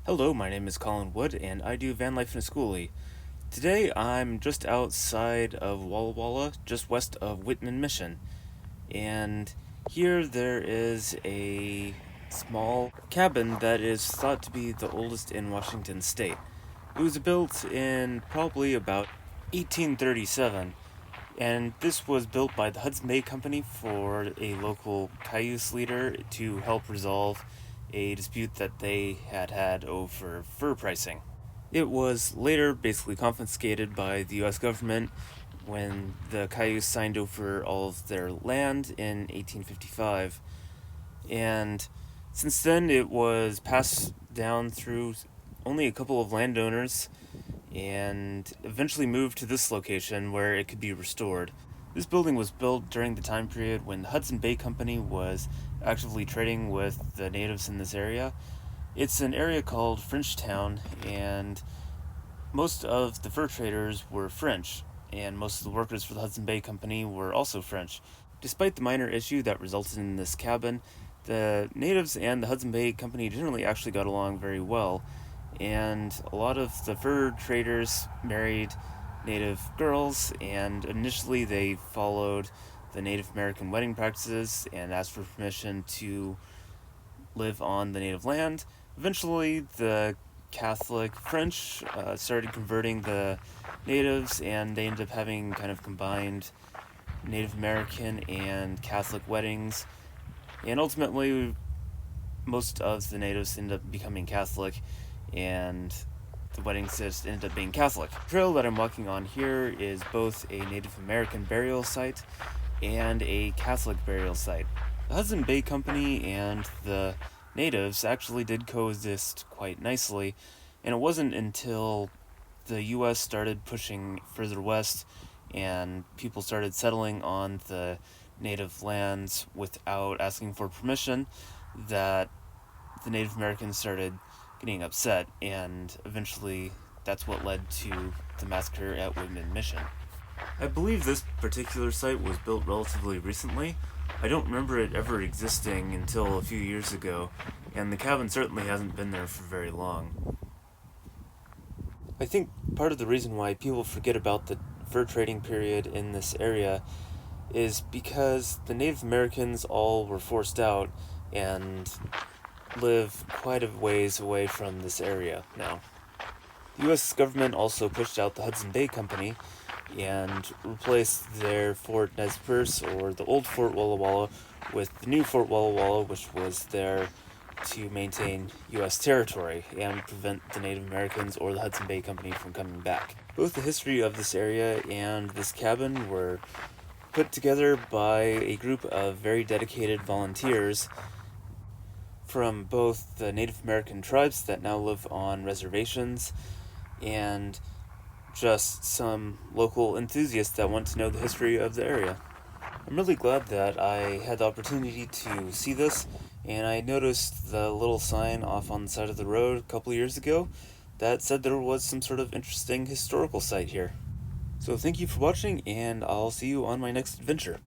Hello, my name is Colin Wood, and I do van life in a skoolie. Today I'm just outside of Walla Walla, just west of Whitman Mission. And here there is a small cabin that is thought to be the oldest in Washington state. It was built in probably about 1837, and this was built by the Hudson Bay Company for a local cayuse leader to help resolve a dispute that they had over fur pricing. It was later basically confiscated by the US government when the cayuse signed over all of their land in 1855, and since then it was passed down through only a couple of landowners and eventually moved to this location where it could be restored. This building was built during the time period when the Hudson Bay Company was actively trading with the natives in this area. It's an area called Frenchtown, and most of the fur traders were French, and most of the workers for the Hudson Bay Company were also French. Despite the minor issue that resulted in this cabin, the natives and the Hudson Bay Company generally actually got along very well, and a lot of the fur traders married native girls, and initially they followed the Native American wedding practices and asked for permission to live on the native land. Eventually, the Catholic French started converting the natives, and they ended up having kind of combined Native American and Catholic weddings. And ultimately, most of the natives ended up becoming Catholic, and the weddings just ended up being Catholic. The trail that I'm walking on here is both a Native American burial site and a Catholic burial site. The Hudson Bay Company and the natives actually did coexist quite nicely, and it wasn't until the US started pushing further west and people started settling on the native lands without asking for permission that the Native Americans started getting upset, and eventually that's what led to the massacre at Whitman Mission. I believe this particular site was built relatively recently. I don't remember it ever existing until a few years ago, and the cabin certainly hasn't been there for very long. I think part of the reason why people forget about the fur trading period in this area is because the Native Americans all were forced out and live quite a ways away from this area now. The US government also pushed out the Hudson Bay Company and replaced their Fort Nez Perce, or the old Fort Walla Walla, with the new Fort Walla Walla, which was there to maintain US territory and prevent the Native Americans or the Hudson Bay Company from coming back. Both the history of this area and this cabin were put together by a group of very dedicated volunteers from both the Native American tribes that now live on reservations and just some local enthusiasts that want to know the history of the area. I'm really glad that I had the opportunity to see this, and I noticed the little sign off on the side of the road a couple years ago that said there was some sort of interesting historical site here. So thank you for watching, and I'll see you on my next adventure.